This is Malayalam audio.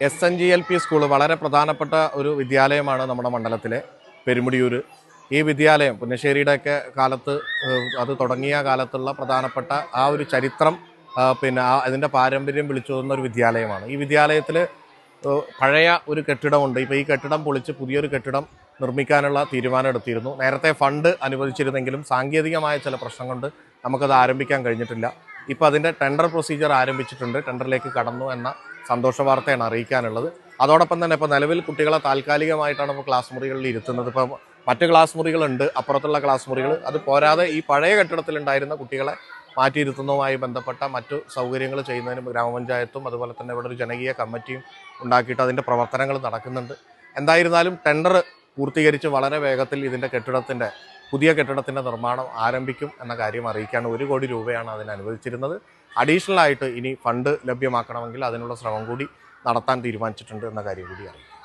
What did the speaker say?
SNGLP സ്കൂൾ വളരെ പ്രധാനപ്പെട്ട ഒരു വിദ്യാലയമാണ് നമ്മുടെ മണ്ഡലത്തിലെ പെരുമുടിയൂർ. ഈ വിദ്യാലയം പുന്നശ്ശേരിയുടെയൊക്കെ കാലത്ത് അത് തുടങ്ങിയ കാലത്തുള്ള പ്രധാനപ്പെട്ട ആ ഒരു ചരിത്രം പിന്നെ അതിൻ്റെ പാരമ്പര്യം വിളിച്ചോതുന്ന ഒരു വിദ്യാലയമാണ്. ഈ വിദ്യാലയത്തിൽ പഴയ ഒരു കെട്ടിടമുണ്ട്. ഇപ്പോൾ ഈ കെട്ടിടം പൊളിച്ച് പുതിയൊരു കെട്ടിടം നിർമ്മിക്കാനുള്ള തീരുമാനം എടുത്തിരുന്നു. നേരത്തെ ഫണ്ട് അനുവദിച്ചിരുന്നെങ്കിലും സാങ്കേതികമായ ചില പ്രശ്നം കൊണ്ട് നമുക്കത് ആരംഭിക്കാൻ കഴിഞ്ഞിട്ടില്ല. ഇപ്പോൾ അതിൻ്റെ ടെൻഡർ പ്രൊസീജിയർ ആരംഭിച്ചിട്ടുണ്ട്. ടെൻഡറിലേക്ക് കടന്നു എന്ന സന്തോഷ വാർത്തയാണ് അറിയിക്കാനുള്ളത്. അതോടൊപ്പം തന്നെ ഇപ്പോൾ നിലവിൽ കുട്ടികളെ താൽക്കാലികമായിട്ടാണ് ഇപ്പോൾ ക്ലാസ് മുറികളിൽ ഇരുത്തുന്നത്. ഇപ്പോൾ മറ്റ് ക്ലാസ് മുറികളുണ്ട്, അപ്പുറത്തുള്ള ക്ലാസ് മുറികൾ. അത് പോരാതെ ഈ പഴയ കെട്ടിടത്തിലുണ്ടായിരുന്ന കുട്ടികളെ മാറ്റിയിരുത്തുന്നതുമായി ബന്ധപ്പെട്ട മറ്റു സൗകര്യങ്ങൾ ചെയ്യുന്നതിനും ഗ്രാമപഞ്ചായത്തും അതുപോലെ തന്നെ ഇവിടെ ഒരു ജനകീയ കമ്മിറ്റിയും ഉണ്ടാക്കിയിട്ട് അതിൻ്റെ പ്രവർത്തനങ്ങൾ നടക്കുന്നുണ്ട്. എന്തായിരുന്നാലും ടെൻഡർ പൂർത്തീകരിച്ച് വളരെ വേഗത്തിൽ ഇതിൻ്റെ പുതിയ കെട്ടിടത്തിൻ്റെ നിർമ്മാണം ആരംഭിക്കും എന്ന കാര്യം അറിയിക്കാണ്. 1 കോടി രൂപയാണ് അതിന് അനുവദിച്ചിരുന്നത്. അഡീഷണൽ ആയിട്ട് ഇനി ഫണ്ട് ലഭ്യമാക്കണമെങ്കിൽ അതിനുള്ള ശ്രമം കൂടി നടത്താൻ തീരുമാനിച്ചിട്ടുണ്ട് എന്ന കാര്യം കൂടി അറിയിക്കും.